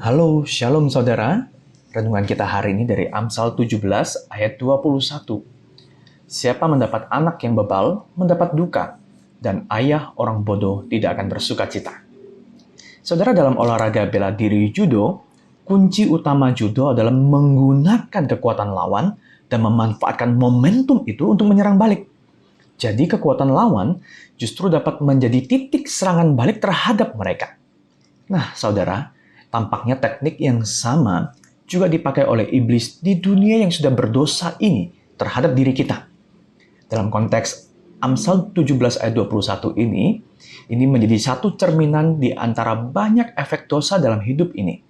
Halo, Shalom saudara. Renungan kita hari ini dari Amsal 17 ayat 21. Siapa mendapat anak yang bebal, mendapat duka, dan ayah orang bodoh tidak akan bersuka cita. Saudara, dalam olahraga bela diri judo, kunci utama judo adalah menggunakan kekuatan lawan dan memanfaatkan momentum itu untuk menyerang balik. Jadi kekuatan lawan justru dapat menjadi titik serangan balik terhadap mereka. Nah, saudara, tampaknya teknik yang sama juga dipakai oleh iblis di dunia yang sudah berdosa ini terhadap diri kita. Dalam konteks Amsal 17 ayat 21 ini menjadi satu cerminan di antara banyak efek dosa dalam hidup ini.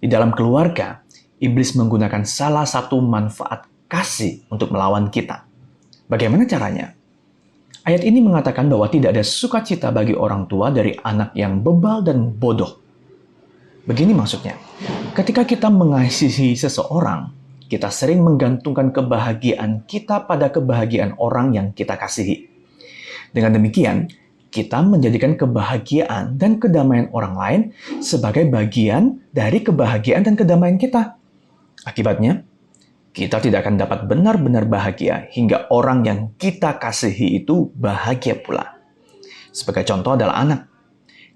Di dalam keluarga, iblis menggunakan salah satu manfaat kasih untuk melawan kita. Bagaimana caranya? Ayat ini mengatakan bahwa tidak ada sukacita bagi orang tua dari anak yang bebal dan bodoh. Begini maksudnya, ketika kita mengasihi seseorang, kita sering menggantungkan kebahagiaan kita pada kebahagiaan orang yang kita kasihi. Dengan demikian, kita menjadikan kebahagiaan dan kedamaian orang lain sebagai bagian dari kebahagiaan dan kedamaian kita. Akibatnya, kita tidak akan dapat benar-benar bahagia hingga orang yang kita kasihi itu bahagia pula. Sebagai contoh adalah anak.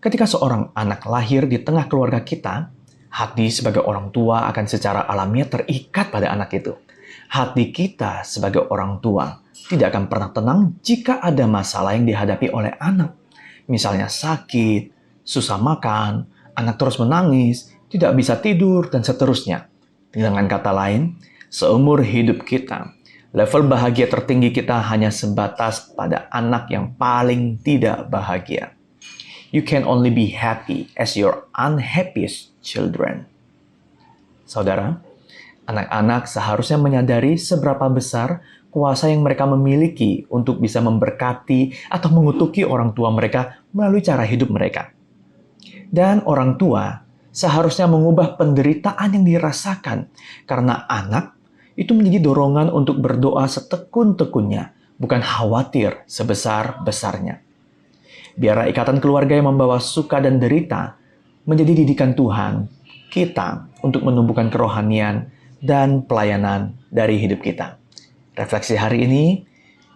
Ketika seorang anak lahir di tengah keluarga kita, hati sebagai orang tua akan secara alamiah terikat pada anak itu. Hati kita sebagai orang tua tidak akan pernah tenang jika ada masalah yang dihadapi oleh anak. Misalnya sakit, susah makan, anak terus menangis, tidak bisa tidur, dan seterusnya. Dengan kata lain, seumur hidup kita, level bahagia tertinggi kita hanya sebatas pada anak yang paling tidak bahagia. You can only be happy as your unhappiest children. Saudara, anak-anak seharusnya menyadari seberapa besar kuasa yang mereka memiliki untuk bisa memberkati atau mengutuki orang tua mereka melalui cara hidup mereka. Dan orang tua seharusnya mengubah penderitaan yang dirasakan karena anak itu menjadi dorongan untuk berdoa setekun-tekunnya, bukan khawatir sebesar-besarnya. Biarlah ikatan keluarga yang membawa suka dan derita menjadi didikan Tuhan kita untuk menumbuhkan kerohanian dan pelayanan dari hidup kita. Refleksi hari ini,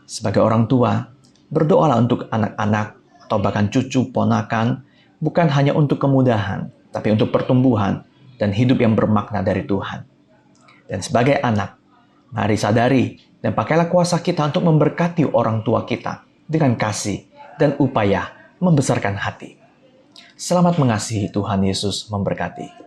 sebagai orang tua, berdoalah untuk anak-anak atau bahkan cucu ponakan, bukan hanya untuk kemudahan, tapi untuk pertumbuhan dan hidup yang bermakna dari Tuhan. Dan sebagai anak, mari sadari dan pakailah kuasa kita untuk memberkati orang tua kita dengan kasih dan upaya membesarkan hati. Selamat mengasihi, Tuhan Yesus memberkati.